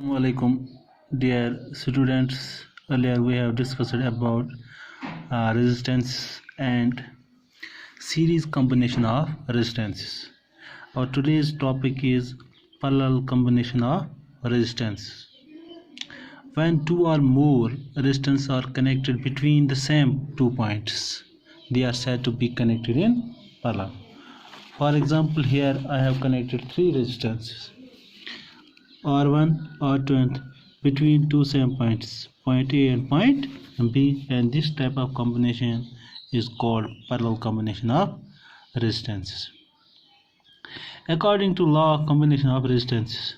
Assalamualaikum, dear students. Earlier we have discussed about resistance and series combination of resistances. Our today's topic is parallel combination of resistance. When two or more resistance are connected between the same 2 points, they are said to be connected in parallel. For example, here I have connected 3 resistances R1, R2 and between two same points, point A and point B, and this type of combination is called parallel combination of resistances. According to law of combination of resistances,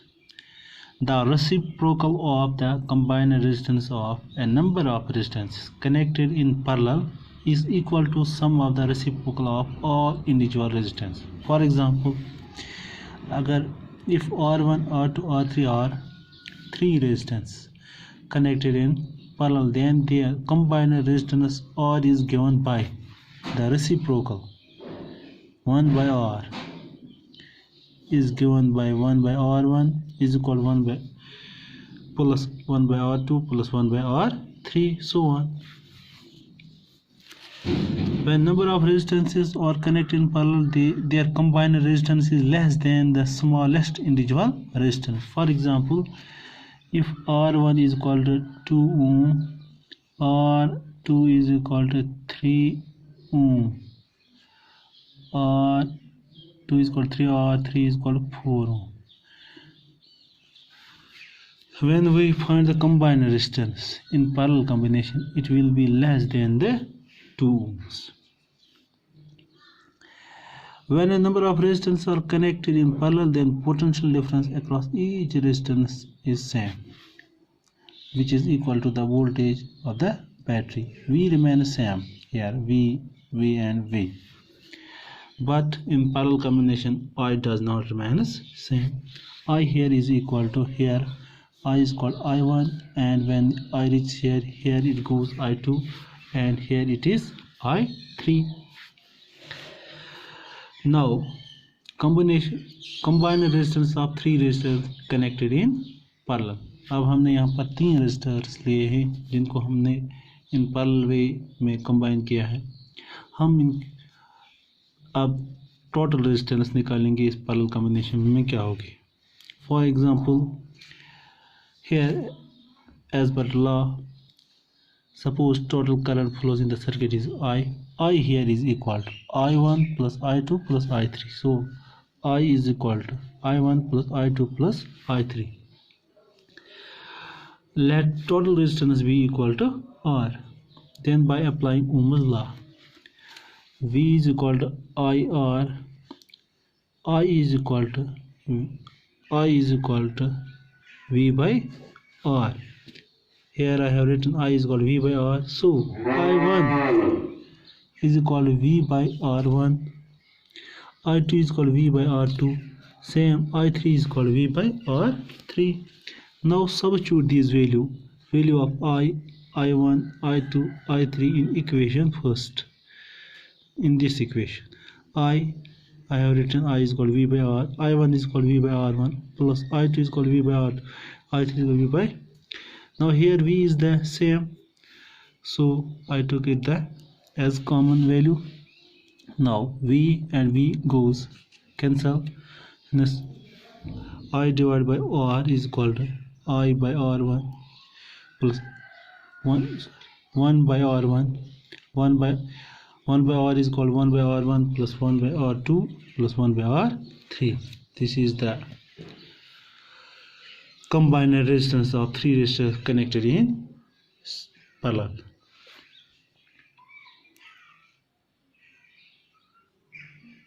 the reciprocal of the combined resistance of a number of resistances connected in parallel is equal to sum of the reciprocal of all individual resistance. For example, if R1, R2, R3 are 3 resistance connected in parallel, then their combined resistance R is given by the reciprocal 1 by R is given by 1 by R1 is equal to 1 by plus 1 by R2 plus 1 by R3, so on. When number of resistances are connected in parallel, their combined resistance is less than the smallest individual resistance. For example, if R1 is equal to 2 ohm, R2 is equal to 3 ohm, R2 is equal to 3, R3 is equal to 4 ohm. When we find the combined resistance in parallel combination, it will be less than the 2 ohms. When a number of resistances are connected in parallel, then potential difference across each resistance is same, which is equal to the voltage of the battery. V remains same here, V and V. But in parallel combination, I does not remain same. I here is equal to here, I is called I1, and when I reach here it goes I2, and here it is I3. Now combined resistance of 3 resistors connected in parallel. अब हमने यहाँ पर 3 resistors लिए हैं जिनको हमने इन parallel वे में combine किया है. हम अब total resistance निकालेंगे इस parallel combination में क्या होगी. For example, here as per law, suppose total current flows in the circuit is I here is equal to I1 plus I2 plus I3. So I is equal to I1 plus I2 plus I3. Let total resistance be equal to R. Then by applying Ohm's law, V is equal to IR. I is equal to V by R. Here I have written I is equal to V by R. So I1 is equal to V by R1. I2 is equal to V by R2. Same I3 is equal to V by R3. Now substitute these value of I, I1, I2, I3 in equation first. In this equation, I have written I is equal to V by R. I1 is equal to V by R1 plus I2 is equal to V by R2. I3 is equal to V by. Now here V is the same, so I took it as common value. Now V and V goes cancel. This I divided by R is equal to I by R1 plus 1 by R1. 1 by R is equal to 1 by R1 plus 1 by R2 plus 1 by R3. This is the combined resistance of 3 resistors connected in parallel.